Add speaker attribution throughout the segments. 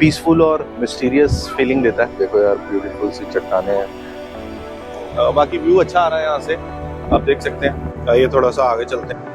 Speaker 1: Peaceful और mysterious feeling देता है।
Speaker 2: देखो यार, ब्यूटीफुल सी चट्टाने हैं।
Speaker 1: बाकी व्यू अच्छा आ रहा है यहाँ से, आप देख सकते हैं। आइए थोड़ा सा आगे चलते हैं।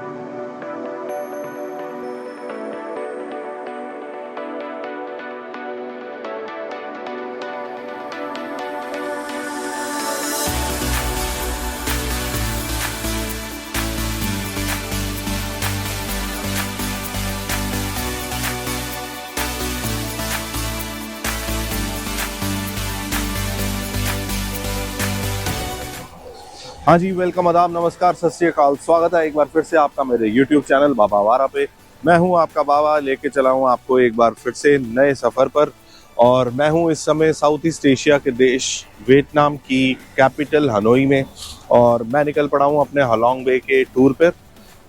Speaker 1: हाँ जी, वेलकम, आदाब, नमस्कार, सत श्री अकाल। स्वागत है एक बार फिर से आपका मेरे YouTube चैनल बाबा वारा पे। मैं हूँ आपका बाबा, लेके चला हूँ आपको एक बार फिर से नए सफ़र पर। और मैं हूँ इस समय साउथ ईस्ट एशिया के देश वियतनाम की कैपिटल हनोई में। और मैं निकल पड़ा हूँ अपने हालोंग बे के टूर पर।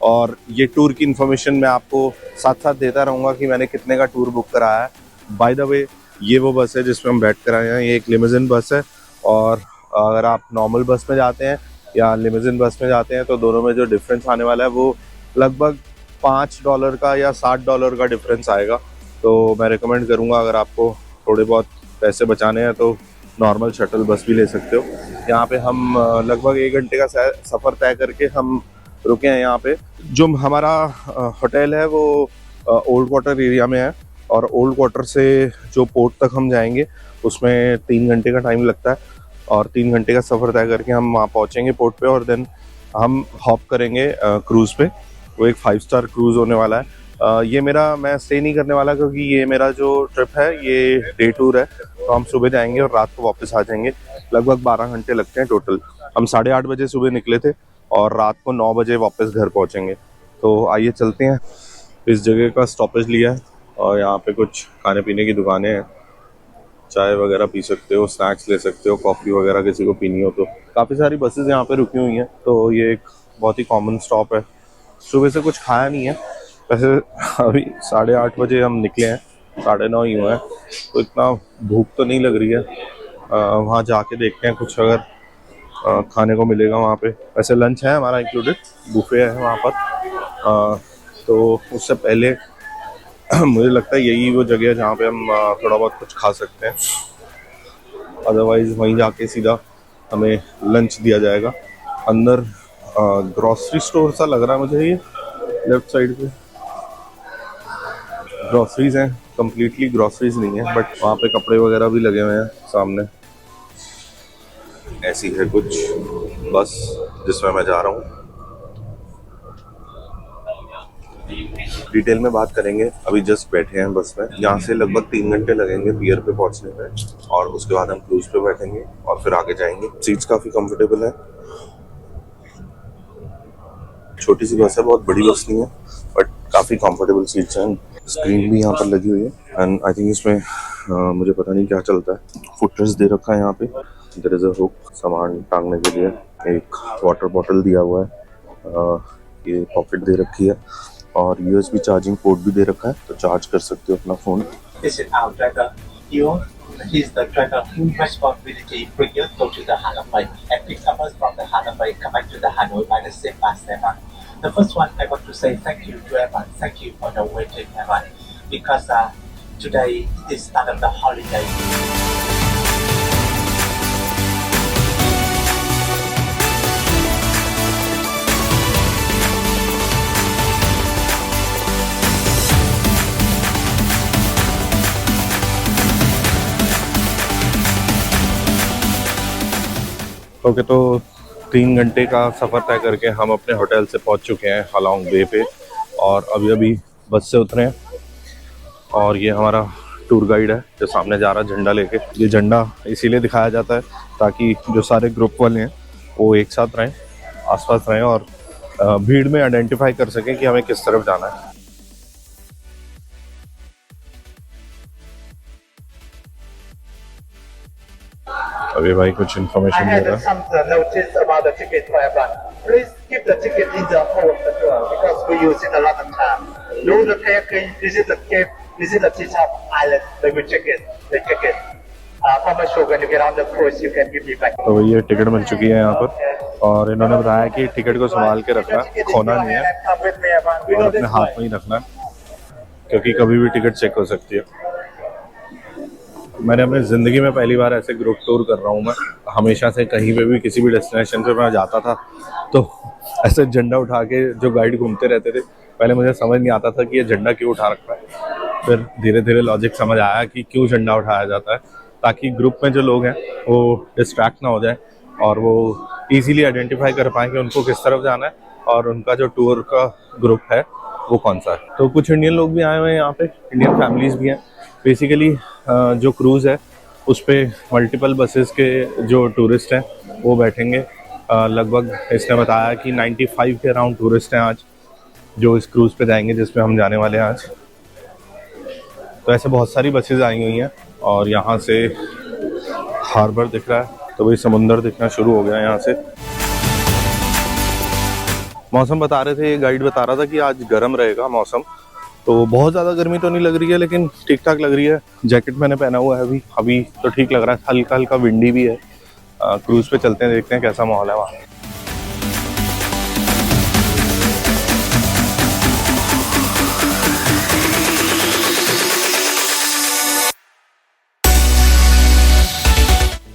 Speaker 1: और ये टूर की इन्फॉर्मेशन मैं आपको साथ साथ देता रहूँगा कि मैंने कितने का टूर बुक कराया है। बाय द वे, ये वो बस है जिसमें हम बैठ कर आए हैं। ये एक लिमोजिन बस है। और अगर आप नॉर्मल बस में जाते हैं या लिमोजिन बस में जाते हैं तो दोनों में जो डिफरेंस आने वाला है वो लगभग $5 का या $60 का डिफरेंस आएगा। तो मैं रिकमेंड करूँगा, अगर आपको थोड़े बहुत पैसे बचाने हैं तो नॉर्मल शटल बस भी ले सकते हो। यहाँ पे हम लगभग 1 घंटे का सफ़र तय करके हम रुके हैं यहाँ पे। जो हमारा होटल है वो ओल्ड क्वार्टर एरिया में है। और ओल्ड क्वार्टर से जो पोर्ट तक हम जाएंगे उसमें 3 घंटे का टाइम लगता है। और 3 घंटे का सफ़र तय करके हम वहाँ पहुँचेंगे पोर्ट पे। और देन हम हॉप करेंगे क्रूज़ पे। वो एक 5 स्टार क्रूज़ होने वाला है। ये मैं स्टे नहीं करने वाला, क्योंकि ये मेरा जो ट्रिप है ये डे टूर है। तो हम सुबह जाएंगे और रात को वापस आ जाएंगे। लगभग 12 घंटे लगते हैं टोटल। हम 8:30 बजे सुबह निकले थे और रात को 9 बजे वापस घर पहुँचेंगे। तो आइए चलते हैं। इस जगह का स्टॉपेज लिया है और यहाँ पे कुछ खाने पीने की दुकानें हैं। चाय वगैरह पी सकते हो, स्नैक्स ले सकते हो, कॉफ़ी वगैरह किसी को पीनी हो तो। काफ़ी सारी बसेस यहाँ पे रुकी हुई हैं, तो ये एक बहुत ही कॉमन स्टॉप है। सुबह से कुछ खाया नहीं है वैसे। अभी 8:30 बजे हम निकले हैं, 9:30 ही हुए हैं, तो इतना भूख तो नहीं लग रही है। वहाँ जाके देखते हैं कुछ अगर खाने को मिलेगा वहाँ पे। वैसे लंच है हमारा इंक्लूडेड, बुफे है वहाँ पर। तो उससे पहले मुझे लगता है यही वो जगह है जहाँ पे हम थोड़ा बहुत कुछ खा सकते हैं। अदरवाइज़ वहीं जाके सीधा हमें लंच दिया जाएगा। अंदर ग्रॉसरी स्टोर सा लग रहा है मुझे। ये लेफ्ट साइड पे ग्रॉसरीज हैं, कम्प्लीटली ग्रॉसरीज नहीं है, बट वहाँ पे कपड़े वगैरह भी लगे हुए हैं सामने। ऐसी है कुछ बस जिसमें मैं जा रहा हूँ। डिटेल में बात करेंगे, अभी जस्ट बैठे हैं बस में। यहाँ से लगभग 3 घंटे लगेंगे पियर पे पहुँचने में। और उसके बाद हम क्रूज पे बैठेंगे और फिर आगे जाएंगे। सीट्स काफ़ी कंफर्टेबल है। छोटी सी बस है, बहुत बड़ी बस नहीं है, बट काफ़ी कंफर्टेबल सीट्स हैं। स्क्रीन भी यहाँ पर लगी हुई है। एंड आई थिंक इसमें मुझे पता नहीं क्या चलता है। फुटरेस्ट दे रखा है यहाँ पे। देयर इज अ हुक, सामान टांगने के लिए। एक वाटर बॉटल दिया हुआ है। ये पॉकेट दे रखी है और USB चार्जिंग पोर्ट भी दे रखा है, तो चार्ज कर सकते हो अपना phone.
Speaker 3: He's the driver who responsibility bring you to the Hanoi and pick up us from the Hanoi, come back to the Hanoi by the same bus everyone. The first one I want to say thank you to everyone. Thank you for the waiting everyone, because today is start of the holiday.
Speaker 1: Okay, तो 3 घंटे का सफ़र तय करके हम अपने hotel से पहुंच चुके हैं हालोंग बे पे। और अभी अभी बस से उतरे हैं। और ये हमारा टूर गाइड है जो सामने जा रहा है झंडा लेके। ये झंडा इसीलिए दिखाया जाता है ताकि जो सारे ग्रुप वाले हैं वो एक साथ रहें, आसपास रहें और भीड़ में आइडेंटिफाई कर सकें कि हमें किस तरफ जाना है। अभी भाई कुछ इन्फॉर्मेशन दे रहा है।
Speaker 3: Please keep the ticket in the hall of the door because we use it a lot of time. Do the check-in, visit the cave, visit the Chichap Island. They will check it. They check it. How much when you get on the course, you can give me back.
Speaker 1: तो ये ticket मिल चुकी है यहाँ पर और इन्होंने बताया कि टिकट को संभाल के रखना, खोना नहीं है और अपने हाथ में ही रखना, क्योंकि कभी भी टिकट चेक हो सकती है। मैंने अपनी ज़िंदगी में पहली बार ऐसे ग्रुप टूर कर रहा हूँ मैं। हमेशा से कहीं पे भी किसी भी डेस्टिनेशन पे मैं जाता था तो ऐसे झंडा उठा के जो गाइड घूमते रहते थे, पहले मुझे समझ नहीं आता था कि ये झंडा क्यों उठा रखा है। फिर धीरे धीरे लॉजिक समझ आया कि क्यों झंडा उठाया जाता है, ताकि ग्रुप में जो लोग हैं वो डिस्ट्रैक्ट ना हो जाए और वो ईजिली आइडेंटिफाई कर पाएँ कि उनको किस तरफ जाना है और उनका जो टूर का ग्रुप है वो कौन सा है। तो कुछ इंडियन लोग भी आए हुए हैं यहाँ पे, इंडियन फैमिलीज़ भी हैं। बेसिकली जो क्रूज़ है उस पर मल्टीपल बसेस के जो टूरिस्ट हैं वो बैठेंगे। लगभग इसने बताया कि 95 के अराउंड टूरिस्ट हैं आज जो इस क्रूज़ पे जाएंगे जिसमें हम जाने वाले हैं आज। तो ऐसे बहुत सारी बसेस आई हुई हैं और यहाँ से हार्बर दिख रहा है, तो वही समुंदर दिखना शुरू हो गया यहाँ से। मौसम बता रहे थे, गाइड बता रहा था कि आज गर्म रहेगा मौसम, तो बहुत ज़्यादा गर्मी तो नहीं लग रही है लेकिन ठीक ठाक लग रही है। जैकेट मैंने पहना हुआ है अभी तो ठीक लग रहा है, हल्का हल्का विंडी भी है। क्रूज़ पे चलते हैं, देखते हैं कैसा माहौल है वहाँ।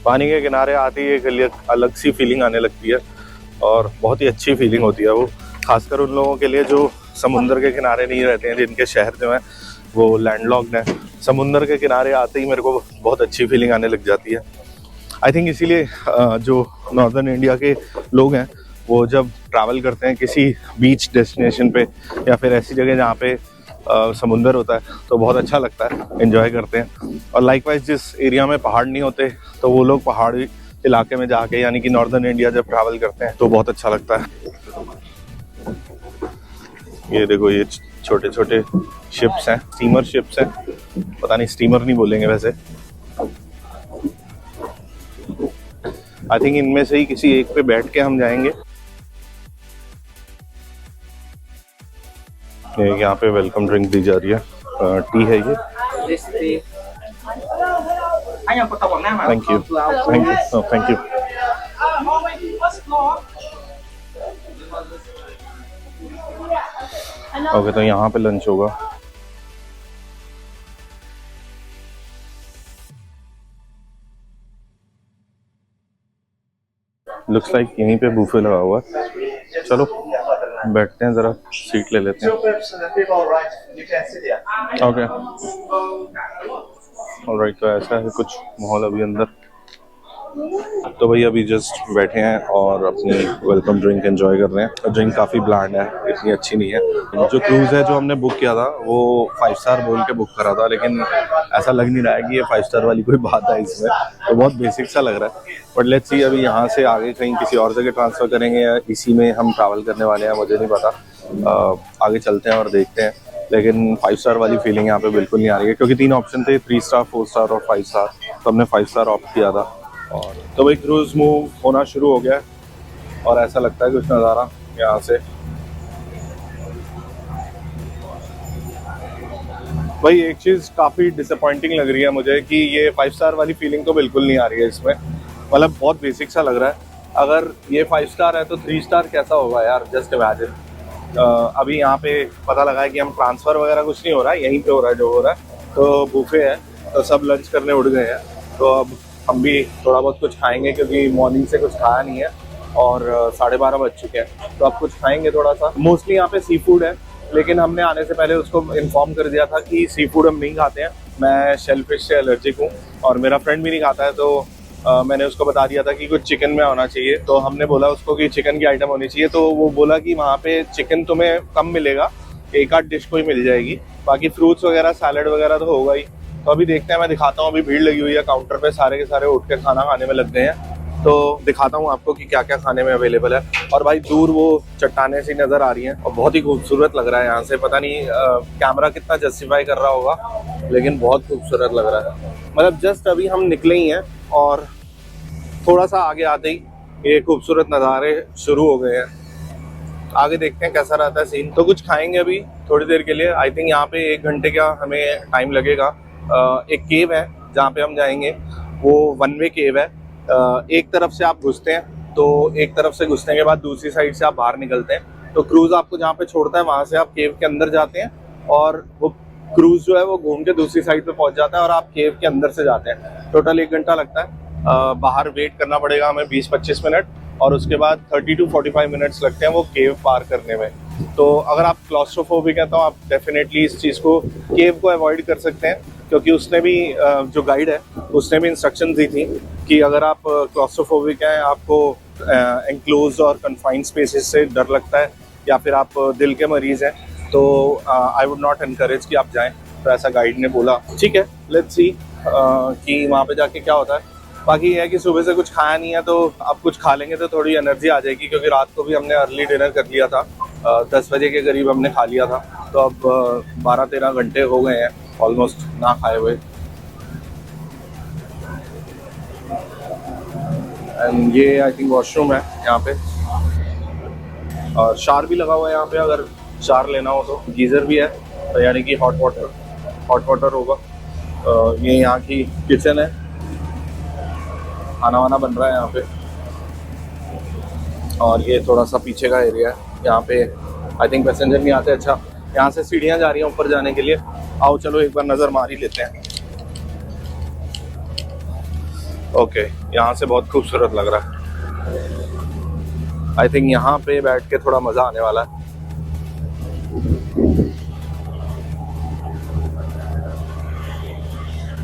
Speaker 1: पानी के किनारे आती है एक अलग सी फीलिंग आने लगती है और बहुत ही अच्छी फीलिंग होती है वो, खासकर उन लोगों के लिए जो समुंदर के किनारे नहीं रहते हैं, जिनके शहर जो हैं वो लैंडलॉक्ड हैं। समुंदर के किनारे आते ही मेरे को बहुत अच्छी फीलिंग आने लग जाती है। आई थिंक इसीलिए जो नॉर्दर्न इंडिया के लोग हैं वो जब ट्रैवल करते हैं किसी बीच डेस्टिनेशन पे या फिर ऐसी जगह जहाँ पे समुंदर होता है तो बहुत अच्छा लगता है, एंजॉय करते हैं। और लाइकवाइज जिस एरिया में पहाड़ नहीं होते तो वो लोग पहाड़ी इलाके में जाके यानी कि नॉर्दर्न इंडिया जब ट्रैवल करते हैं तो बहुत अच्छा लगता है। ये देखो, ये छोटे छोटे शिप्स हैं, स्टीमर शिप्स हैं, पता नहीं स्टीमर नहीं बोलेंगे वैसे। आई थिंक इनमें से ही किसी एक पे बैठ के हम जाएंगे। यहाँ पे वेलकम ड्रिंक दी जा रही है, टी है ये। Thank you, thank you. Okay, तो यहाँ पे लंच होगा। लुक्स लाइक यहीं पे बूफे लगा हुआ है। चलो बैठते हैं, जरा सीट ले लेते हैं। ओके, ऑलराइट, तो ऐसा है कुछ माहौल अभी अंदर। तो भाई अभी जस्ट बैठे हैं और अपनी वेलकम ड्रिंक एंजॉय कर रहे हैं। ड्रिंक काफ़ी ब्लैंड है, इतनी अच्छी नहीं है। जो क्रूज़ है जो हमने बुक किया था वो 5 स्टार बोल के बुक करा था, लेकिन ऐसा लग नहीं रहा है कि ये 5 स्टार वाली कोई बात है इसमें, तो बहुत बेसिक सा लग रहा है। बट लेट्स सी, अभी यहाँ से आगे कहीं किसी और जगह ट्रांसफ़र करेंगे या इसी में हम ट्रैवल करने वाले हैं, मुझे नहीं पता। आगे चलते हैं और देखते हैं, लेकिन 5 स्टार वाली फीलिंग यहाँ पे बिल्कुल नहीं आ रही है, क्योंकि 3 ऑप्शन थे, 3 स्टार, 4 स्टार और 5 स्टार, तो हमने 5 स्टार ऑप्ट किया था। और तो भाई क्रूज़ मूव होना शुरू हो गया है और ऐसा लगता है कुछ नज़ारा यहाँ से। भाई एक चीज़ काफ़ी डिसअपॉइंटिंग लग रही है मुझे कि ये 5 स्टार वाली फीलिंग तो बिल्कुल नहीं आ रही है इसमें, मतलब बहुत बेसिक सा लग रहा है। अगर ये 5 स्टार है तो 3 स्टार कैसा होगा यार, जस्ट इमेजिन। अभी यहाँ पे पता लगा है कि हम ट्रांसफ़र वगैरह कुछ नहीं हो रहा है, यहीं पे हो रहा है जो हो रहा है। तो बुफे है, तो सब लंच करने उठ गए हैं, तो अब हम भी थोड़ा बहुत कुछ खाएंगे क्योंकि मॉर्निंग से कुछ खाया नहीं है और 12:30 बज चुके हैं, तो अब कुछ खाएंगे थोड़ा सा। मोस्टली यहाँ पे सी फूड है, लेकिन हमने आने से पहले उसको इन्फॉर्म कर दिया था कि सी फूड हम नहीं खाते हैं। मैं शेलफिश से एलर्जिक हूँ और मेरा फ्रेंड भी नहीं खाता है, तो मैंने उसको बता दिया था कि कुछ चिकन में होना चाहिए। तो हमने बोला उसको कि चिकन की आइटम होनी चाहिए, तो वो बोला कि वहाँ पे चिकन तुम्हें कम मिलेगा, 1-8 डिश कोई मिल जाएगी, बाकी फ्रूट्स वगैरह सैलड वगैरह तो होगा ही। तो अभी देखते हैं, मैं दिखाता हूँ। अभी भीड़ लगी हुई है काउंटर पे, सारे के सारे उठ के खाना खाने में लग गए हैं, तो दिखाता हूँ आपको कि क्या क्या खाने में अवेलेबल है। और भाई दूर वो चट्टानें सी नज़र आ रही हैं और बहुत ही खूबसूरत लग रहा है यहाँ से। पता नहीं कैमरा कितना जस्टिफाई कर रहा होगा, लेकिन बहुत खूबसूरत लग रहा है। मतलब जस्ट अभी हम निकले ही हैं और थोड़ा सा आगे आते ही ये खूबसूरत नज़ारे शुरू हो गए हैं। आगे देखते हैं कैसा रहता है सीन। तो कुछ खाएंगे अभी थोड़ी देर के लिए। आई थिंक यहाँ पे 1 घंटे का हमें टाइम लगेगा। एक केव है जहाँ पे हम जाएंगे, वो 1 वे केव है। एक तरफ से आप घुसते हैं, तो एक तरफ से घुसने के बाद दूसरी साइड से आप बाहर निकलते हैं। तो क्रूज़ आपको जहाँ पे छोड़ता है वहाँ से आप केव के अंदर जाते हैं और वो क्रूज जो है वो घूम के दूसरी साइड पे पहुंच जाता है और आप केव के अंदर से जाते हैं। टोटल 1 घंटा लगता है। बाहर वेट करना पड़ेगा हमें 20-25 मिनट, और उसके बाद 30 to 45 मिनट्स लगते हैं वो केव पार करने में। तो अगर आप क्लॉस्ट्रोफोबिक हैं तो आप डेफिनेटली इस चीज़ को, केव को अवॉइड कर सकते हैं, क्योंकि उसने भी जो गाइड है उसने भी इंस्ट्रक्शन दी थी कि अगर आप क्लॉस्ट्रोफोबिक हैं, आपको एनक्लोज और कन्फाइंड स्पेसेस से डर लगता है, या फिर आप दिल के मरीज़ हैं, तो आई वुड नॉट एनकरेज कि आप जाएं। तो ऐसा गाइड ने बोला। ठीक है, लेट्स सी कि वहाँ पे जाके क्या होता है। बाकी ये है कि सुबह से कुछ खाया नहीं है, तो अब कुछ खा लेंगे तो थोड़ी एनर्जी आ जाएगी, क्योंकि रात को भी हमने अर्ली डिनर कर लिया था। 10 बजे के करीब हमने खा लिया था, तो अब 12-13 घंटे हो गए हैं ऑलमोस्ट ना खाए हुए। एंड ये आई थिंक वॉशरूम है यहाँ पे, और शावर भी लगा हुआ है यहाँ पे, अगर शावर लेना हो तो। गीज़र भी है, तो यानी कि हॉट वाटर होगा। ये यहाँ की किचन है, खाना वाना बन रहा है यहाँ पे। और ये थोड़ा सा पीछे का एरिया है, यहाँ पे आई थिंक पैसेंजर नहीं आते। अच्छा, यहाँ से सीढ़ियाँ जा रही हैं ऊपर जाने के लिए। आओ चलो एक बार नज़र मार ही लेते हैं। ओके, यहाँ से बहुत खूबसूरत लग रहा है। आई थिंक यहाँ पे बैठ के थोड़ा मज़ा आने वाला है।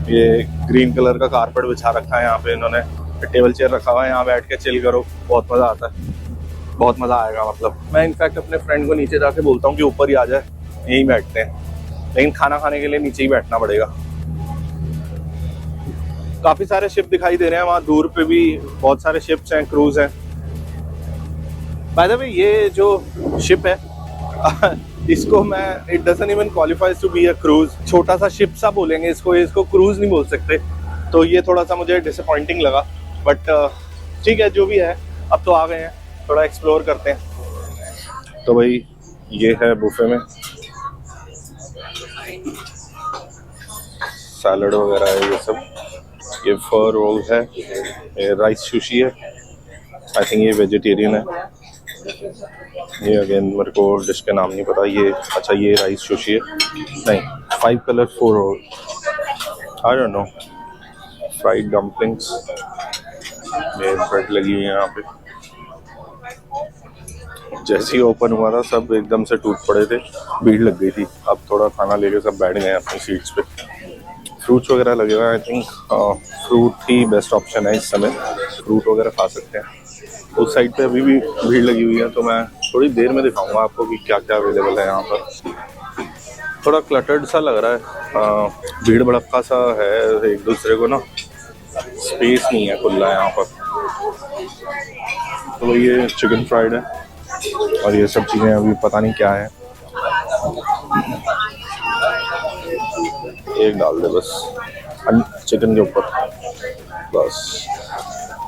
Speaker 1: ये ग्रीन कलर का कारपेट बिछा रखा है यहाँ पे इन्होंने, टेबल चेयर रखा हुआ है, यहाँ बैठ के चिल करो, बहुत मज़ा आता है, बहुत मज़ा आएगा। मतलब मैं इनफैक्ट अपने फ्रेंड को नीचे जाके बोलता हूँ कि ऊपर ही आ जाए, यहीं बैठते हैं, लेकिन खाना खाने के लिए नीचे ही बैठना पड़ेगा। काफ़ी सारे शिप दिखाई दे रहे हैं, वहाँ दूर पे भी बहुत सारे शिप्स हैं, क्रूज हैं। बाय द वे, ये जो शिप है इसको मैं, it doesn't even qualifies to be a cruise. छोटा सा शिप सा बोलेंगे इसको क्रूज नहीं बोल सकते। तो ये थोड़ा सा मुझे डिसअपॉइंटिंग लगा, बट ठीक है, जो भी है, अब तो आ गए हैं, थोड़ा एक्सप्लोर करते हैं। तो भाई ये है बुफे में सैलड वगैरह है, ये सब। ये फर रोल है, ये राइस सुशी है, आई थिंक ये वेजिटेरियन है। ये अगेन मेरे को डिश का नाम नहीं पता। ये अच्छा, ये राइस सुशी है, नहीं 5 colour 4 roll, I don't know. Fried dumplings, ये ब्रेड लगी हुई है यहाँ पे। जैसे ही ओपन हुआ था सब एकदम से टूट पड़े थे, भीड़ लग गई थी। अब थोड़ा खाना लेके सब बैठ गए अपनी सीट्स पे। फ्रूट्स वगैरह लगे हुए हैं, I think fruit he best option है इस समय, फ्रूट वगैरह खा सकते हैं। उस साइड पे अभी भी भीड़ लगी हुई है, तो मैं थोड़ी देर में दिखाऊंगा आपको कि क्या क्या अवेलेबल है यहाँ पर। थोड़ा क्लटर्ड सा लग रहा है, भीड़ भड़क्का सा है एक दूसरे को ना, स्पेस नहीं है खुला यहाँ पर। तो ये चिकन फ्राइड है, और ये सब चीज़ें अभी पता नहीं क्या है। एक डाल दे बस चिकन के ऊपर, बस।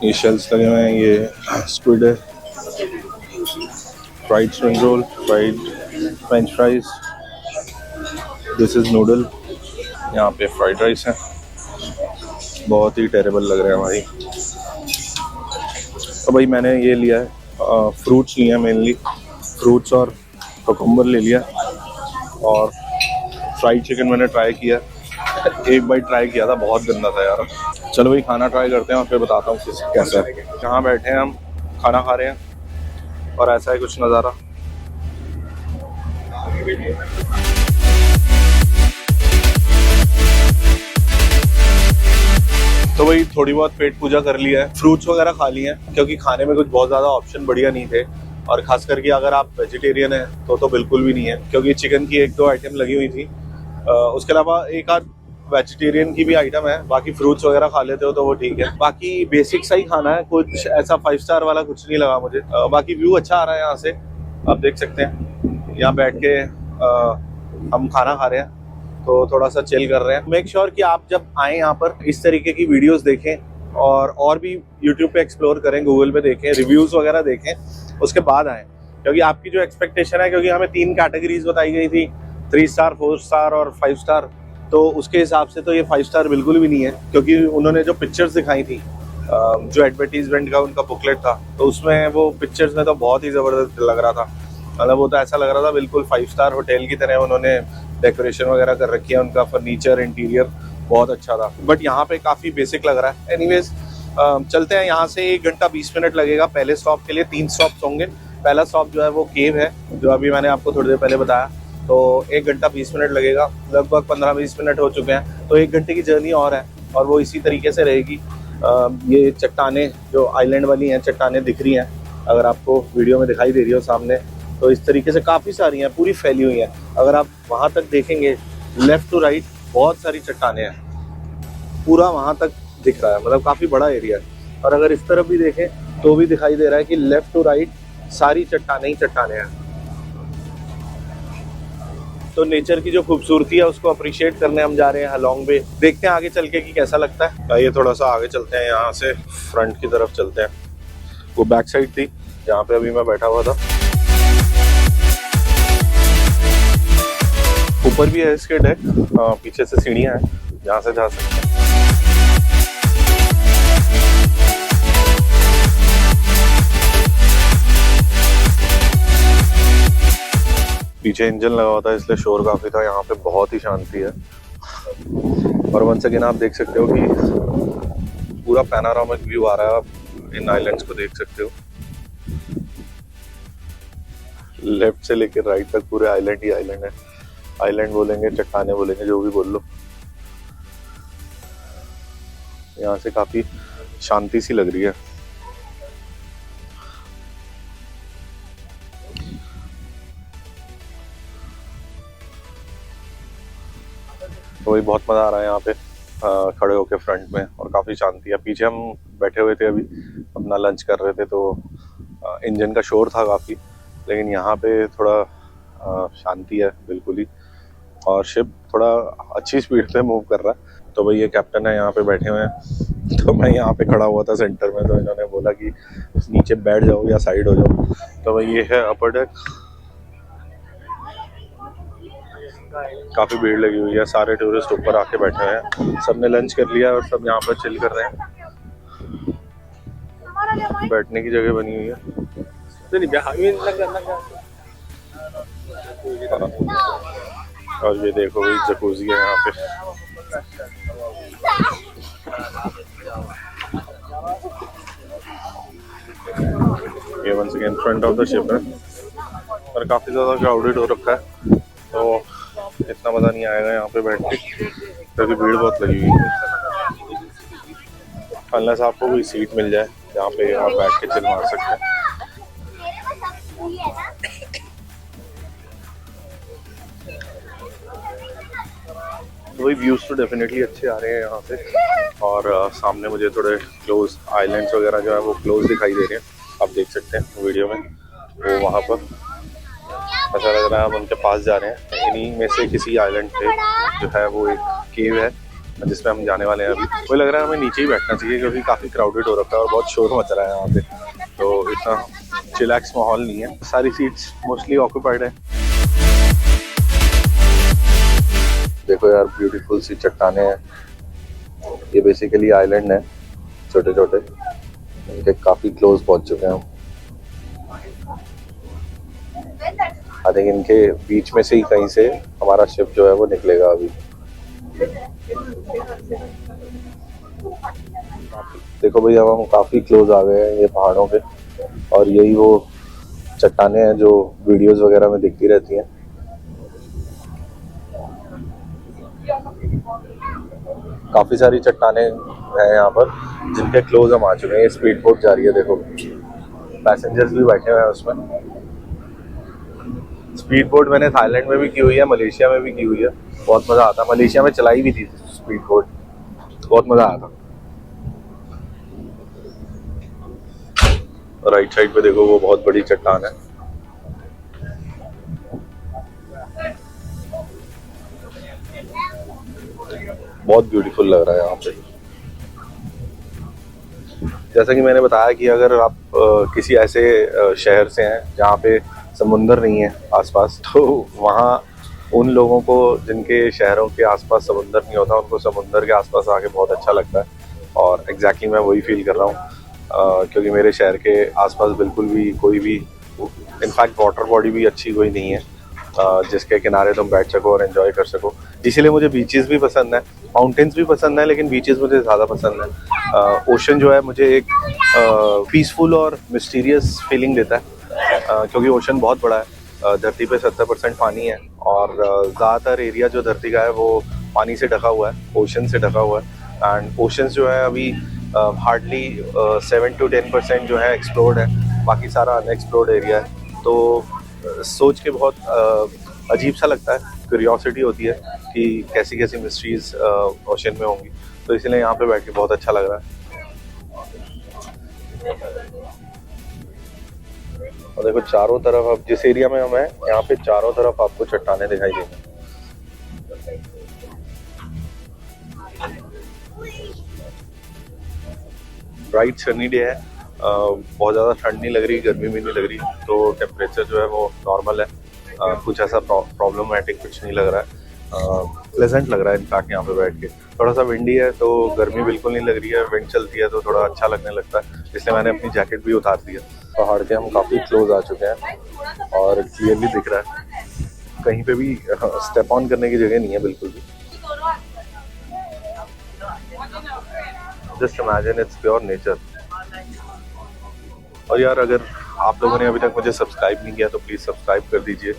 Speaker 1: ये शेल्स लगे हुए हैं, ये स्क्विड है, fried spring roll, fried French fries, this is noodle. यहाँ पे फ्राइड राइस है, बहुत ही टेरेबल लग रहा है भाई। तो भाई मैंने ये लिया है, फ्रूट्स लिए हैं मेनली, फ्रूट्स और कोकम्बर ले लिया, और फ्राइड चिकन मैंने ट्राई किया। एक बार ट्राई किया था, बहुत गंदा था यार। चलो भाई खाना ट्राई करते हैं और फिर बताता हूँ कैसा है। यहाँ बैठे हैं हम, खाना खा रहे हैं, और ऐसा है कुछ नज़ारा। तो भाई थोड़ी बहुत पेट पूजा कर लिया है, फ्रूट्स वगैरह खा लिए हैं, क्योंकि खाने में कुछ बहुत ज़्यादा ऑप्शन बढ़िया नहीं थे, और खास करके अगर आप वेजिटेरियन हैं तो बिल्कुल भी नहीं है, क्योंकि चिकन की 1-2 आइटम लगी हुई थी। उसके अलावा एक आध वेजिटेरियन की भी आइटम है, बाकी फ्रूट्स वगैरह खा लेते हो तो वो ठीक है। बाकी बेसिक सा ही खाना है, कुछ ऐसा 5 स्टार वाला कुछ नहीं लगा मुझे। बाकी व्यू अच्छा आ रहा है यहाँ से, आप देख सकते हैं। यहाँ बैठ के हम खाना खा रहे हैं, तो थोड़ा सा चिल कर रहे हैं। मेक श्योर कि आप जब आएँ यहाँ पर इस तरीके की वीडियोस देखें, और भी यूट्यूब पे एक्सप्लोर करें, गूगल पे देखें, रिव्यूज़ वगैरह देखें, उसके बाद आएँ। क्योंकि आपकी जो एक्सपेक्टेशन है, क्योंकि हमें 3 कैटेगरीज बताई गई थी, 3 स्टार, 4 स्टार और 5 स्टार, तो उसके हिसाब से तो ये 5 स्टार बिल्कुल भी नहीं है। क्योंकि उन्होंने जो पिक्चर्स दिखाई थी, जो एडवर्टीजमेंट का उनका बुकलेट था, तो उसमें वो पिक्चर्स में तो बहुत ही ज़बरदस्त लग रहा था। मतलब वो तो ऐसा लग रहा था बिल्कुल 5 स्टार होटल की तरह उन्होंने डेकोरेशन वगैरह कर रखी है, उनका फर्नीचर इंटीरियर बहुत अच्छा था, बट यहाँ पे काफ़ी बेसिक लग रहा है। एनीवेज चलते हैं यहाँ से। 1 घंटा 20 मिनट लगेगा पहले स्टॉप के लिए। 3 स्टॉप्स होंगे। पहला स्टॉप जो है वो केव है, जो अभी मैंने आपको थोड़ी देर पहले बताया। तो 1 घंटा 20 मिनट लगेगा, लगभग 15-20 मिनट हो चुके हैं, तो 1 घंटे की जर्नी और है, और वो इसी तरीके से रहेगी। ये चट्टानें जो आइलैंड वाली हैं, चट्टानें दिख रही हैं, अगर आपको वीडियो में दिखाई दे रही हो सामने, तो इस तरीके से काफ़ी सारी हैं, पूरी फैली हुई हैं। अगर आप वहाँ तक देखेंगे, लेफ़्ट टू राइट बहुत सारी चट्टानें हैं, पूरा वहाँ तक दिख रहा है, मतलब काफ़ी बड़ा एरिया है। और अगर इस तरफ भी देखें तो भी दिखाई दे रहा है कि लेफ़्ट टू राइट सारी चट्टानें ही चट्टानें हैं। तो नेचर की जो खूबसूरती है उसको अप्रिशिएट करने हम जा रहे हैं हलोंग बे। देखते हैं आगे चल के कि कैसा लगता है। आइए थोड़ा सा आगे चलते हैं, यहाँ से फ्रंट की तरफ चलते हैं। वो बैक साइड थी जहाँ पे अभी मैं बैठा हुआ था। ऊपर भी है इसके डेक, पीछे से सीढ़ियाँ हैं जहाँ से जा सकते हैं। पीछे इंजन लगा हुआ था इसलिए शोर काफी था। यहाँ पे बहुत ही शांति है, और वंस अगेन आप देख सकते हो कि पूरा पैनोरामिक व्यू आ रहा है। आप इन आइलैंड्स को देख सकते हो, लेफ्ट से लेकर राइट तक पूरे आइलैंड ही आइलैंड है। आइलैंड बोलेंगे, चट्टाने बोलेंगे, जो भी बोल लो। यहाँ से काफी शांति सी लग रही है। तो वही बहुत मज़ा आ रहा है यहाँ पे खड़े होके फ्रंट में, और काफ़ी शांति है। पीछे हम बैठे हुए थे, अभी अपना लंच कर रहे थे, तो इंजन का शोर था काफ़ी, लेकिन यहाँ पे थोड़ा शांति है बिल्कुल ही, और शिप थोड़ा अच्छी स्पीड पे मूव कर रहा है। तो भाई ये कैप्टन है, यहाँ पे बैठे हुए हैं। तो मैं यहाँ पे खड़ा हुआ था सेंटर में, तो इन्होंने बोला कि नीचे बैठ जाओ या साइड हो जाओ। तो भाई ये है अपर डेक। काफ़ी भीड़ लगी हुई है, सारे टूरिस्ट ऊपर आके बैठे हैं। सबने लंच कर लिया और सब यहाँ पर चिल कर रहे हैं। बैठने की जगह बनी हुई है। और ये देखो भाई जकूज़ी है यहाँ पे। ये once again front of the ship है, और काफ़ी ज़्यादा क्राउडेड हो रखा है, तो इतना मज़ा नहीं आएगा यहाँ पे बैठ के, क्योंकि भीड़ बहुत लगी हुई है। अनलेस आपको कोई सीट मिल जाए जहाँ पे आप बैठ के चिल मार सकते हैं। वही व्यूज़ तो डेफिनेटली अच्छे आ रहे हैं यहाँ से, और सामने मुझे थोड़े क्लोज आइलैंड्स वगैरह जो है वो क्लोज दिखाई दे रहे हैं, आप देख सकते हैं वीडियो में। वो वहाँ पर ऐसा लग रहा है हम उनके पास जा रहे हैं। इन्हीं में से किसी आइलैंड पे जो है वो एक केव है जिसमें हम जाने वाले हैं अभी। वो लग रहा है हमें नीचे ही बैठना चाहिए, क्योंकि काफ़ी क्राउडेड हो रखा है और बहुत शोर मच रहा है यहाँ पे, तो इतना चिलैक्स माहौल नहीं है। सारी सीट्स मोस्टली ऑक्यूपाइड है। देखो यार, ब्यूटीफुल सी चट्टाने हैं। ये बेसिकली आइलैंड है, छोटे छोटे, इनके काफ़ी क्लोज पहुँच चुके हैं हम। आई थिंक इनके बीच में से ही कहीं से हमारा शिप जो है वो निकलेगा अभी। देखो भैया, हम काफ़ी क्लोज आ गए हैं ये पहाड़ों पे, और यही वो चट्टाने हैं जो वीडियोस वगैरह में दिखती रहती हैं। काफ़ी सारी चट्टाने हैं यहाँ पर जिनके क्लोज हम आ चुके हैं। ये स्पीड बोट जा रही है, देखो पैसेंजर्स भी बैठे हुए हैं उसमें। स्पीड बोट मैंने थाईलैंड में भी की हुई है, मलेशिया में भी की हुई है, बहुत मज़ा आता है। मलेशिया में चलाई भी थी स्पीड बोट, बहुत मज़ा आया था। राइट साइड पे देखो, वो बहुत बड़ी चट्टान है। बहुत ब्यूटीफुल लग रहा है यहाँ पे। जैसा कि मैंने बताया कि अगर आप किसी ऐसे शहर से हैं जहाँ पे समुंदर नहीं है आसपास, तो वहाँ उन लोगों को जिनके शहरों के आसपास समुंदर नहीं होता, उनको समुंदर के आसपास आके बहुत अच्छा लगता है। और एग्जैक्टली मैं वही फील कर रहा हूँ, क्योंकि मेरे शहर के आसपास बिल्कुल भी कोई भी, इनफैक्ट वाटर बॉडी भी अच्छी कोई नहीं है। जिसके किनारे तुम बैठ सको और एंजॉय कर सको। इसीलिए मुझे बीचेस भी पसंद है, माउंटेन्स भी पसंद है, लेकिन बीचेस मुझे ज़्यादा पसंद है। ओशन जो है मुझे एक पीसफुल और मिस्टीरियस फीलिंग देता है, क्योंकि ओशन बहुत बड़ा है। धरती पे 70% पानी है और ज़्यादातर एरिया जो धरती का है वो पानी से ढका हुआ है, ओशन से ढका हुआ है। एंड ओशंस जो है अभी हार्डली 7 to 10% जो है एक्सप्लोर्ड है, बाकी सारा अनएक्सप्लोर्ड एरिया है। तो सोच के बहुत अजीब सा लगता है, क्यूरियोसिटी होती है कि कैसी कैसी मिस्ट्रीज ओशन में होंगी। तो इसलिए यहाँ पे बैठ के बहुत अच्छा लग रहा है। और देखो चारों तरफ, अब जिस एरिया में हम हैं यहाँ पे चारों तरफ आपको चट्टानें दिखाई देंगी। ब्राइट सनी डे है, बहुत ज़्यादा ठंड नहीं लग रही, गर्मी भी नहीं लग रही, तो टेम्परेचर जो है वो नॉर्मल है। कुछ ऐसा प्रॉब्लमेटिक कुछ नहीं लग रहा है, प्लेजेंट लग रहा है इनफैक्ट यहाँ पे बैठ के। थोड़ा सा विंडी है तो गर्मी बिल्कुल नहीं लग रही है, विंड चलती है तो थोड़ा अच्छा लगने लगता है, इसलिए मैंने अपनी जैकेट भी उतार दी है। पहाड़ के हम काफ़ी क्लोज आ चुके हैं और क्लियरली दिख रहा है, कहीं पे भी स्टेप ऑन करने की जगह नहीं है बिल्कुल भी। Just imagine it's pure nature. और यार अगर आप लोगों ने अभी तक मुझे सब्सक्राइब नहीं किया तो प्लीज़ सब्सक्राइब कर दीजिए।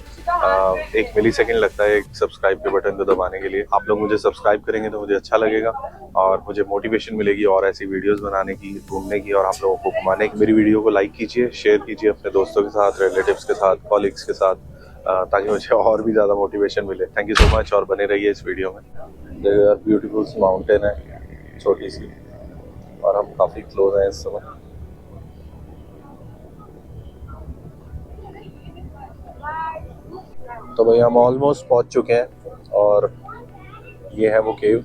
Speaker 1: 1 मिलीसेकंड लगता है एक सब्सक्राइब के बटन को दबाने के लिए। आप लोग मुझे सब्सक्राइब करेंगे तो मुझे अच्छा लगेगा और मुझे मोटिवेशन मिलेगी और ऐसी वीडियोस बनाने की, घूमने की और आप लोगों को घुमाने की। मेरी वीडियो को लाइक कीजिए, शेयर कीजिए अपने दोस्तों के साथ, रिलेटिव्स के साथ, कॉलीग्स के साथ, ताकि मुझे और भी ज़्यादा मोटिवेशन मिले। थैंक यू सो मच और बने रहिए इस वीडियो में। देखो यार ब्यूटीफुल माउंटेन है छोटी सी, और हम काफ़ी क्लोज हैं इस समय। तो भाई हम ऑलमोस्ट पहुंच चुके हैं और ये है वो केव,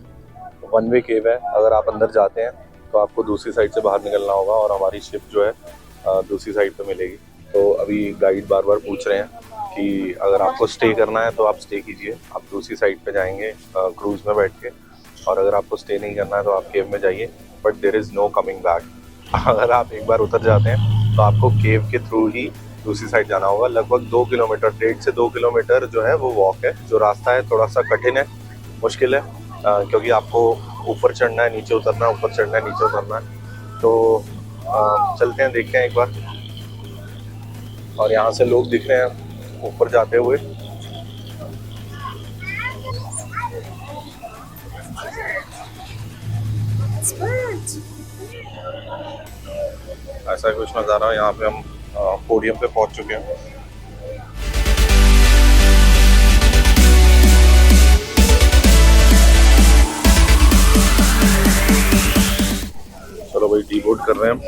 Speaker 1: 1 वे केव है। अगर आप अंदर जाते हैं तो आपको दूसरी साइड से बाहर निकलना होगा और हमारी शिप जो है दूसरी साइड पे मिलेगी। तो अभी गाइड बार बार पूछ रहे हैं कि अगर आपको स्टे करना है तो आप स्टे कीजिए, आप दूसरी साइड पे जाएंगे क्रूज में बैठ के, और अगर आपको स्टे नहीं करना है तो आप केव में जाइए, but there is no coming back. अगर आप एक बार उतर जाते हैं तो आपको केव के थ्रू ही दूसरी साइड जाना होगा। लगभग 2 किलोमीटर, 1.5 से 2 किलोमीटर जो है वो वॉक है। जो रास्ता है थोड़ा सा कठिन है, मुश्किल है, क्योंकि आपको ऊपर चढ़ना है, नीचे उतरना है, ऊपर चढ़ना है, नीचे उतरना है। तो चलते हैं, देखते हैं एक बार। और यहाँ से लोग दिख रहे हैं ऊपर जाते हुए। ऐसा कुछ नज़ारा, यहाँ पे हम पोडियम पे पहुंच चुके हैं। चलो भाई डीबोर्ड कर रहे हैं हम।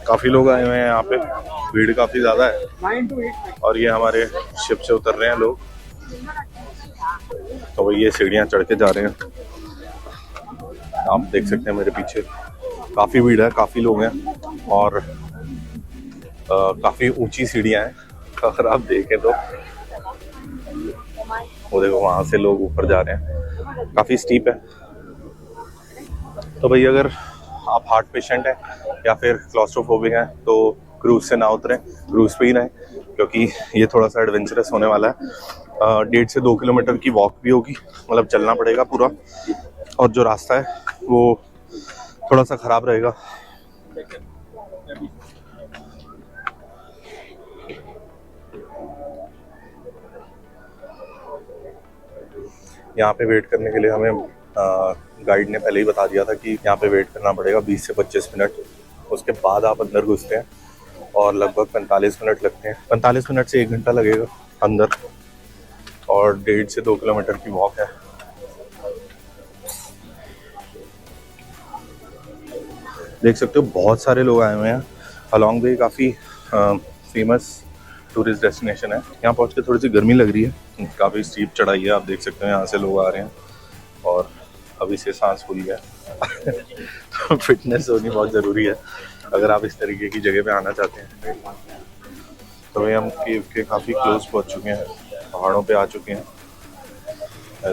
Speaker 1: काफी लोग आए हुए हैं यहाँ पे, भीड़ काफी ज्यादा है और ये हमारे शिप से उतर रहे हैं लोग। तो भाई ये सीढ़ियाँ चढ़ के जा रहे हैं, आप देख सकते हैं मेरे पीछे काफ़ी भीड़ है, काफ़ी लोग हैं और काफ़ी ऊंची सीढ़ियाँ हैं। अगर आप देखें तो वो देखो वहाँ से लोग ऊपर जा रहे हैं, काफ़ी स्टीप है। तो भाई अगर आप हार्ट पेशेंट हैं या फिर क्लॉस्ट्रोफोबिक हैं तो क्रूज से ना उतरें, क्रूज पे ही रहें, क्योंकि ये थोड़ा सा एडवेंचरस होने वाला है। 1.5 से 2 किलोमीटर की वॉक भी होगी, मतलब चलना पड़ेगा पूरा, और जो रास्ता है वो थोड़ा सा ख़राब रहेगा। यहाँ पे वेट करने के लिए हमें गाइड ने पहले ही बता दिया था कि यहाँ पे वेट करना पड़ेगा 20 से 25 मिनट, उसके बाद आप अंदर घुसते हैं और लगभग 45 मिनट लगते हैं। 45 मिनट से 1 घंटा लगेगा अंदर, और 1.5 से 2 किलोमीटर की वॉक है। देख सकते हो बहुत सारे लोग आए हुए हैं अलॉन्ग वे, काफ़ी फेमस टूरिस्ट डेस्टिनेशन है। यहाँ पहुँच के थोड़ी सी गर्मी लग रही है, काफ़ी स्टीप चढ़ाई है, आप देख सकते हैं यहाँ से लोग आ रहे हैं और अभी से सांस फूल गया। तो फिटनेस होनी बहुत ज़रूरी है अगर आप इस तरीके की जगह पे आना चाहते हैं। तो भाई हम केव के काफ़ी क्लोज पहुँच चुके हैं, पहाड़ों पे आ चुके हैं।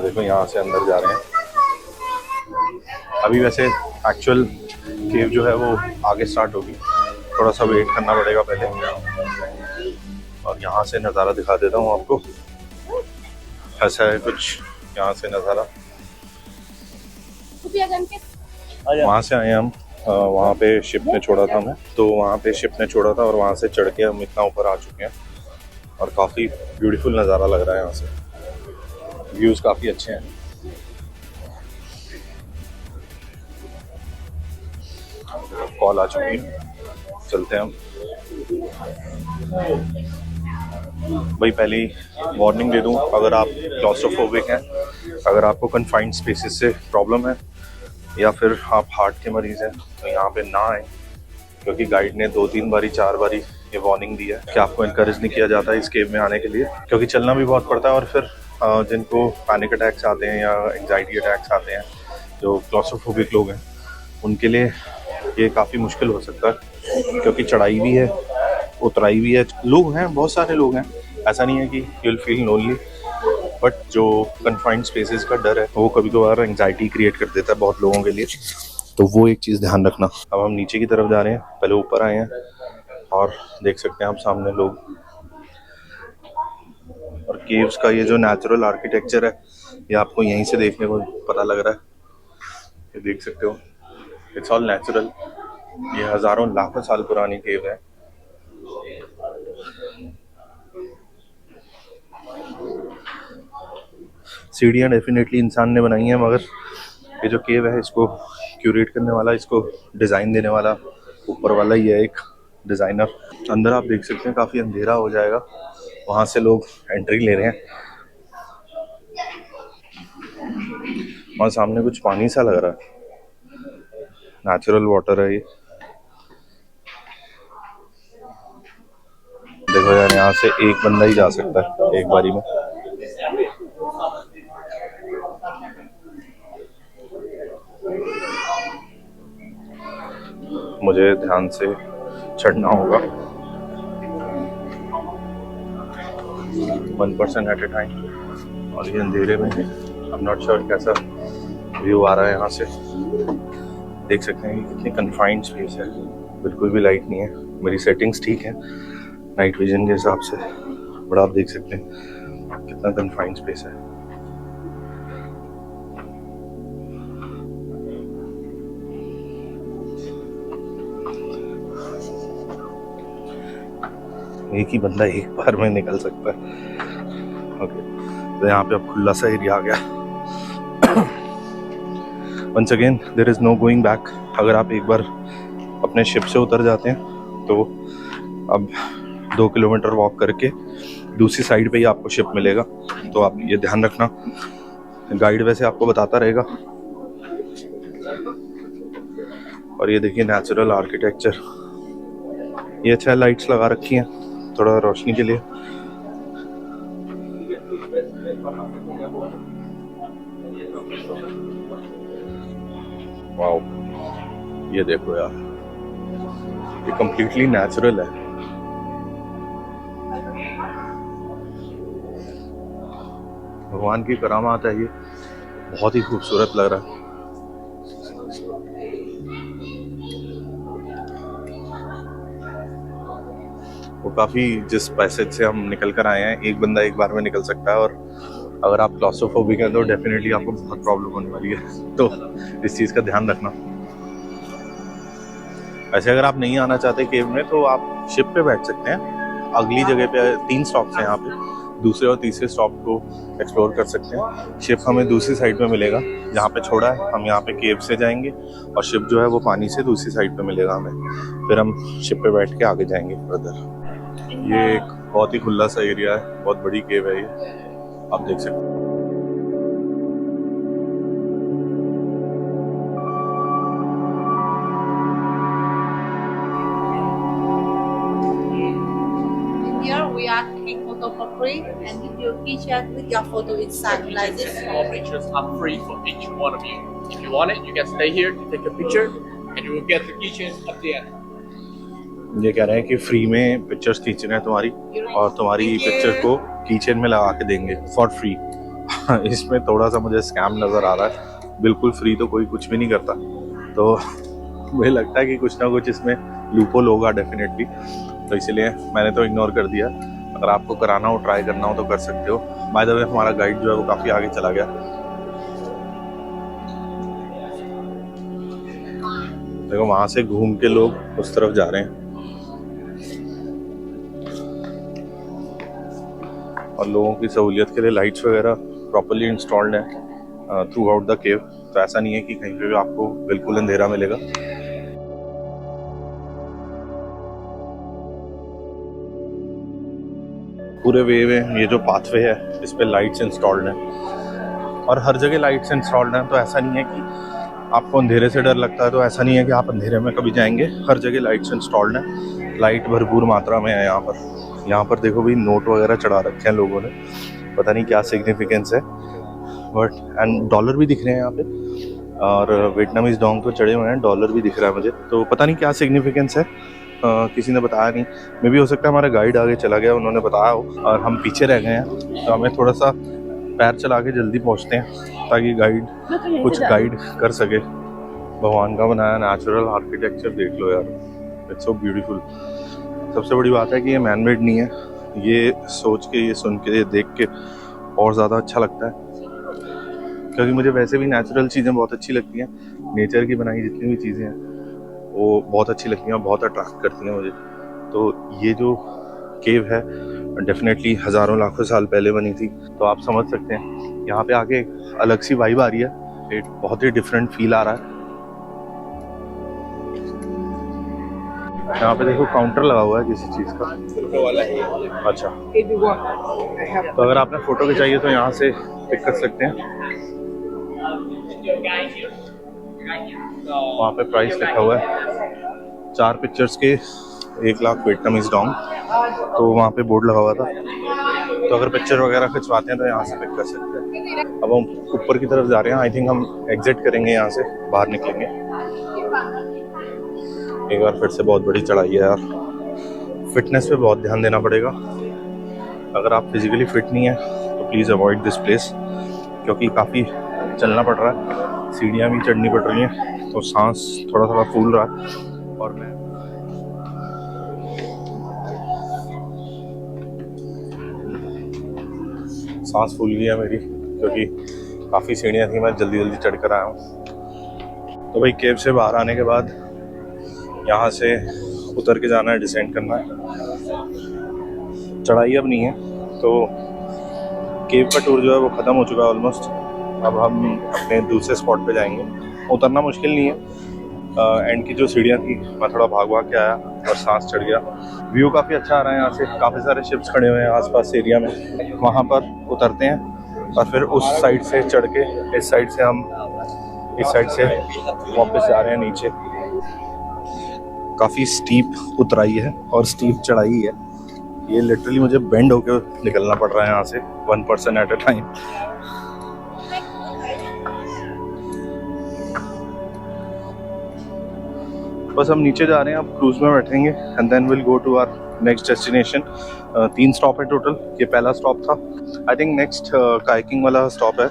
Speaker 1: देखो यहाँ से अंदर जा रहे हैं। अभी वैसे एक्चुअल केव जो है वो आगे स्टार्ट होगी, थोड़ा सा वेट करना पड़ेगा पहले। और यहाँ से नज़ारा दिखा देता हूँ आपको, ऐसा है कुछ यहाँ से नज़ारा। वहाँ से आए हम, वहाँ पे शिप ने छोड़ा था हमें, तो वहाँ पे शिप ने छोड़ा था और वहाँ से चढ़ के हम इतना ऊपर आ चुके हैं और काफ़ी ब्यूटीफुल नज़ारा लग रहा है यहाँ से, व्यूज़ काफ़ी अच्छे हैं। कॉल आ चुकी है, चलते हैं हम। भाई पहले ही वार्निंग दे दूं, अगर आप क्लॉस्ट्रोफोबिक हैं, अगर आपको कन्फाइंड स्पेसेस से प्रॉब्लम है या फिर आप हार्ट के मरीज़ हैं तो यहाँ पे ना आए, क्योंकि गाइड ने 2-3 बारी 4 बारी ये वार्निंग दी है कि आपको इनकरेज नहीं किया जाता है इस केव में आने के लिए, क्योंकि चलना भी बहुत पड़ता है और फिर जिनको पैनिक अटैक्स आते हैं या एंजाइटी अटैक्स आते हैं, जो क्लॉस्ट्रोफोबिक लोग हैं, उनके लिए ये काफ़ी मुश्किल हो सकता है, क्योंकि चढ़ाई भी है, उतराई भी है, लोग हैं, बहुत सारे लोग हैं, ऐसा नहीं है कि you will feel lonely, but जो कन्फाइंड स्पेसेस का डर है वो कभी कभार एंजाइटी क्रिएट कर देता है बहुत लोगों के लिए, तो वो एक चीज़ ध्यान रखना। अब हम नीचे की तरफ जा रहे हैं, पहले ऊपर आए हैं और देख सकते हैं आप सामने लोग, और केव्स का ये जो नेचुरल आर्किटेक्चर है ये आपको यहीं से देखने को पता लग रहा है, ये देख सकते हो, इट्स ऑल नेचुरल। ये हज़ारों लाखों साल पुरानी केव है। सीढ़ियाँ डेफिनेटली इंसान ने बनाई हैं, मगर ये जो केव है इसको क्यूरेट करने वाला, इसको डिज़ाइन देने वाला ऊपर वाला ही है, एक डिज़ाइनर। अंदर आप देख सकते हैं काफ़ी अंधेरा हो जाएगा, वहाँ से लोग एंट्री ले रहे हैं। और सामने कुछ पानी सा लग रहा है, नेचुरल वाटर है ये। देखो यार, यहाँ से एक बंदा ही जा सकता है एक बारी में। मुझे ध्यान से चढ़ना होगा 1% एट ए टाइम, और ये अंधेरे में, आई एम नॉट श्योर कैसा व्यू आ रहा है यहाँ से। देख सकते हैं कितनी कन्फाइंड स्पेस है, बिल्कुल भी लाइट नहीं है। मेरी सेटिंग्स ठीक है नाइट विजन के हिसाब से, बट आप देख सकते हैं कितना कन्फाइंड स्पेस है। एक ही बंदा एक बार में निकल सकता है। ओके, तो यहाँ पे अब खुला सा एरिया आ गया। Once again there is no going back. अगर आप एक बार अपने शिप से उतर जाते हैं तो अब 2 किलोमीटर वॉक करके दूसरी साइड पे ही आपको शिप मिलेगा, तो आप ये ध्यान रखना। गाइड वैसे आपको बताता रहेगा। और ये देखिए नेचुरल आर्किटेक्चर, ये अच्छा लाइट्स लगा रखी हैं थोड़ा रोशनी के लिए। वाओ, ये देखो यार, ये कंप्लीटली नेचुरल है। भगवान की करामात है, ये बहुत ही खूबसूरत लग रहा है। वो काफ़ी, जिस पैसेज से हम निकल कर आए हैं, एक बंदा एक बार में निकल सकता है, और अगर आप क्लॉस्ट्रोफोबिक हैं तो डेफिनेटली आपको बहुत प्रॉब्लम होने वाली है, तो इस चीज़ का ध्यान रखना। ऐसे अगर आप नहीं आना चाहते केव में तो आप शिप पे बैठ सकते हैं। अगली जगह पे 3 स्टॉप्स हैं यहाँ पे, दूसरे और तीसरे स्टॉप को एक्सप्लोर कर सकते हैं। शिप हमें दूसरी साइड पे मिलेगा, जहाँ पे छोड़ा है हम यहाँ पे केव से जाएंगे, और शिप जो है वो पानी से दूसरी साइड पे मिलेगा हमें, फिर हम शिप पे बैठ के आगे जाएंगे फर्दर। ये एक बहुत ही खुला सा एरिया है, बहुत बड़ी केव है ये, आप देख सकते हैं।
Speaker 4: Here we are taking photo for free, and if you keychain with your photo inside like this.
Speaker 5: All pictures are free for each one of you. If you want it, you can stay here to take a picture, and you will get the keychain at the end.
Speaker 1: ये कह रहे हैं कि free में pictures खींचना है तुम्हारी, और तुम्हारी पिक्चर को कीचेन में लगा के देंगे फॉर फ्री। इसमें थोड़ा सा मुझे स्कैम नज़र आ रहा है, बिल्कुल फ्री तो कोई कुछ भी नहीं करता। तो मुझे लगता है कि कुछ ना कुछ इसमें लूपहोल होगा डेफिनेटली, तो इसीलिए मैंने तो इग्नोर कर दिया। अगर आपको कराना हो, ट्राई करना हो तो कर सकते हो। बाय द वे हमारा गाइड जो है वो काफ़ी आगे चला गया। देखो वहाँ से घूम के लोग उस तरफ जा रहे हैं और लोगों की सहूलियत के लिए लाइट्स वगैरह प्रॉपर्ली इंस्टॉल्ड हैं थ्रू आउट द केव। तो ऐसा नहीं है कि कहीं पे भी आपको बिल्कुल अंधेरा मिलेगा। पूरे वे में ये जो पाथवे है इस पे लाइट्स इंस्टॉल्ड हैं और हर जगह लाइट्स इंस्टॉल्ड हैं। तो ऐसा नहीं है कि आपको अंधेरे से डर लगता है, तो ऐसा नहीं है कि आप अंधेरे में कभी जाएंगे। हर जगह लाइट्स इंस्टॉल्ड हैं, लाइट भरपूर मात्रा में है यहाँ पर। यहाँ पर देखो भी नोट वगैरह चढ़ा रखे हैं लोगों ने, पता नहीं क्या सिग्निफिकेंस है, बट एंड डॉलर भी दिख रहे हैं यहाँ पे और वियतनामीज डोंग तो चढ़े हुए हैं, डॉलर भी दिख रहा है मुझे। तो पता नहीं क्या सिग्निफिकेंस है, किसी ने बताया नहीं। मे भी हो सकता है हमारा गाइड आगे चला गया, उन्होंने बताया हो और हम पीछे रह गए हैं। तो हमें थोड़ा सा पैर चला के जल्दी पहुँचते हैं ताकि गाइड कुछ गाइड कर सके। भगवान का बनाया नेचुरल आर्किटेक्चर देख लो यार, इट्स सो ब्यूटीफुल। सबसे बड़ी बात है कि ये मैन मेड नहीं है। ये सोच के, ये सुन के, ये देख के और ज़्यादा अच्छा लगता है, क्योंकि मुझे वैसे भी नेचुरल चीज़ें बहुत अच्छी लगती हैं। नेचर की बनाई जितनी भी चीज़ें हैं वो बहुत अच्छी लगती हैं और बहुत अट्रैक्ट करती हैं मुझे। तो ये जो केव है डेफिनेटली हज़ारों लाखों साल पहले बनी थी। तो आप समझ सकते हैं यहाँ पे आके एक अलग सी वाइब आ रही है, एक बहुत ही डिफरेंट फील आ रहा है। यहाँ पे देखो काउंटर लगा हुआ है किसी चीज़ का। अच्छा, तो अगर आपने फ़ोटो खिंचाई है तो यहाँ से पिक कर सकते हैं। वहाँ पे प्राइस लिखा हुआ है 4 पिक्चर्स के 1 लाख वियतनामीज डोंग। तो वहाँ पे बोर्ड लगा हुआ था, तो अगर पिक्चर वगैरह खिंचवाते हैं तो यहाँ से पिक कर सकते हैं। अब हम ऊपर की तरफ जा रहे हैं, आई थिंक हम एग्जिट करेंगे यहाँ से, बाहर निकलेंगे। एक बार फिर से बहुत बड़ी चढ़ाई है यार, फिटनेस पे बहुत ध्यान देना पड़ेगा। अगर आप फिजिकली फिट नहीं है तो प्लीज़ अवॉइड दिस प्लेस, क्योंकि काफ़ी चलना पड़ रहा है, सीढ़ियाँ भी चढ़नी पड़ रही हैं, तो सांस थोड़ा थोड़ा फूल रहा है। और मैं सांस फूल गई है मेरी, क्योंकि काफ़ी सीढ़ियाँ थी, मैं जल्दी जल्दी चढ़ कर आया हूँ। तो भाई केव से बाहर आने के बाद यहाँ से उतर के जाना है, डिसेंड करना है। चढ़ाई अब नहीं है, तो केव का टूर जो है वो ख़त्म हो चुका है ऑलमोस्ट। अब हम अपने दूसरे स्पॉट पे जाएंगे। उतरना मुश्किल नहीं है, एंड की जो सीढ़ियाँ थी मैं थोड़ा भाग के आया और सांस चढ़ गया। व्यू काफ़ी अच्छा आ रहा है यहाँ से, काफ़ी सारे शिप्स खड़े हुए हैं आसपास एरिया में। वहाँ पर उतरते हैं और फिर उस साइड से चढ़ के इस साइड से हम इस साइड से वापस जा रहे हैं नीचे। काफ़ी स्टीप उतराई है और स्टीप चढ़ाई है। ये लिटरली मुझे बेंड होके निकलना पड़ रहा है यहाँ से 1% एट अ टाइम। बस हम नीचे जा रहे हैं, अब क्रूज में बैठेंगे and then will go to our next destination. 3 stop है टोटल, ये पहला स्टॉप था। आई थिंक नेक्स्ट काइकिंग वाला स्टॉप है।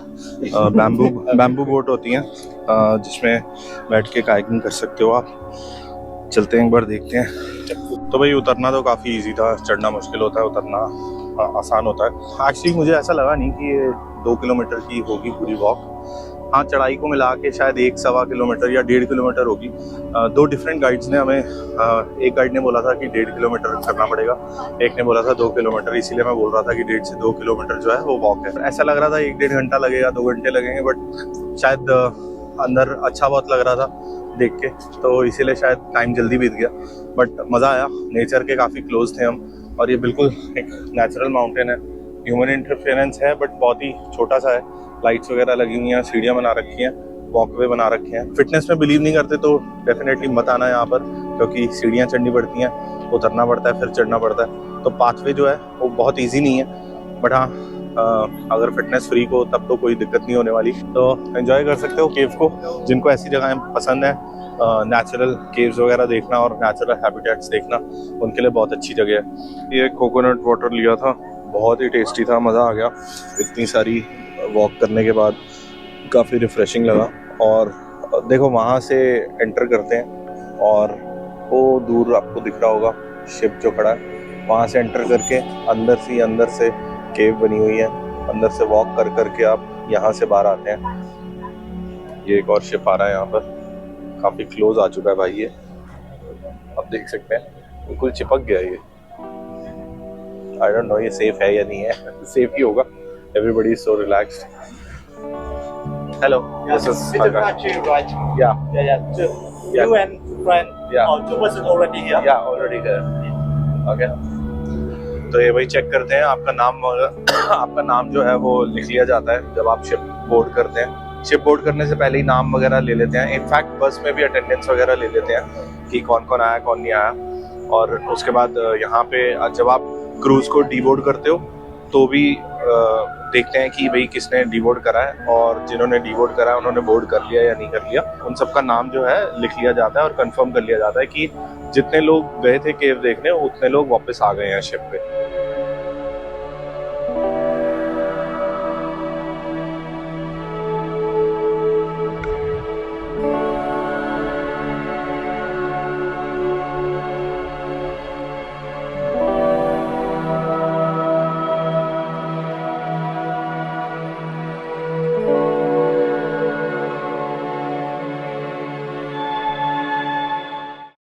Speaker 1: बैम्बू बोट होती हैं जिसमें बैठ के काइकिंग कर सकते हो आप। चलते हैं एक बार, देखते हैं। तो भाई उतरना तो काफ़ी इजी था, चढ़ना मुश्किल होता है, उतरना आसान होता है। एक्चुअली मुझे ऐसा लगा नहीं कि ये 2 किलोमीटर की होगी पूरी वॉक। हाँ, चढ़ाई को मिला के शायद 1-1.25 किलोमीटर या 1.5 किलोमीटर होगी। 2 डिफरेंट गाइड्स ने हमें, एक गाइड ने बोला था कि 1.5 किलोमीटर करना पड़ेगा, एक ने बोला था 2 किलोमीटर। इसीलिए मैं बोल रहा था कि 1.5 से 2 किलोमीटर जो है वो वॉक है। ऐसा लग रहा था 1-1.5 घंटा लगेगा, 2 घंटे लगेंगे, बट शायद अंदर अच्छा बहुत लग रहा था देख के, तो इसीलिए शायद टाइम जल्दी बीत गया। बट मज़ा आया, नेचर के काफ़ी क्लोज थे हम। और ये बिल्कुल एक नेचुरल माउंटेन है, ह्यूमन इंटरफेरेंस है बट बहुत ही छोटा सा है। लाइट्स वगैरह लगी हुई हैं, सीढ़ियाँ बना रखी हैं, वॉकवे बना रखे हैं। फिटनेस में बिलीव नहीं करते तो डेफिनेटली मत आना यहाँ पर, क्योंकि सीढ़ियाँ चढ़नी पड़ती हैं, उतरना पड़ता है, फिर चढ़ना पड़ता है। तो पाथवे जो है वो बहुत ईजी नहीं है, बट हाँ अगर फिटनेस फ्री को तब तो कोई दिक्कत नहीं होने वाली। तो एंजॉय कर सकते हो केव को। जिनको ऐसी जगहें पसंद है, नेचुरल केव्स वगैरह देखना और नेचुरल हैबिटेट्स देखना, उनके लिए बहुत अच्छी जगह है। ये कोकोनट वाटर लिया था, बहुत ही टेस्टी था, मज़ा आ गया। इतनी सारी वॉक करने के बाद काफ़ी रिफ्रेशिंग लगा। और देखो वहाँ से एंटर करते हैं और वो दूर आपको दिख रहा होगा शिप जो खड़ा है, वहाँ से एंटर करके अंदर से केव बनी हुई है, अंदर से वॉक कर करके आप यहाँ से बाहर आते हैं। ये एक और शिप आ रहा है यहाँ पर, काफी क्लोज आ चुका है भाई ये, आप देख सकते हैं बिल्कुल चिपक गया ये। आई डोंट नो ये सेफ है या नहीं है, सेफ ही होगा। Everybody is so relaxed. Hello, this is
Speaker 3: right?
Speaker 1: yeah
Speaker 3: Yeah.
Speaker 1: Yeah.
Speaker 3: You and friend
Speaker 1: Yeah.
Speaker 3: or two person already here?
Speaker 1: yeah already there. Okay. तो ये भाई चेक करते हैं आपका नाम आपका नाम जो है वो लिख लिया जाता है जब आप शिप बोर्ड करते हैं। शिप बोर्ड करने से पहले ही नाम वगैरह ले लेते हैं। इनफैक्ट बस में भी अटेंडेंस वगैरह ले लेते हैं कि कौन कौन आया कौन नहीं आया। और उसके बाद यहाँ पे जब आप क्रूज को डीबोर्ड करते हो तो भी देखते हैं कि भाई किसने डीबोर्ड करा है, और जिन्होंने डीबोर्ड करा है उन्होंने बोर्ड कर लिया या नहीं कर लिया। उन सबका नाम जो है लिख लिया जाता है और कंफर्म कर लिया जाता है कि जितने लोग गए थे केव देखने उतने लोग वापस आ गए हैं शिप पे।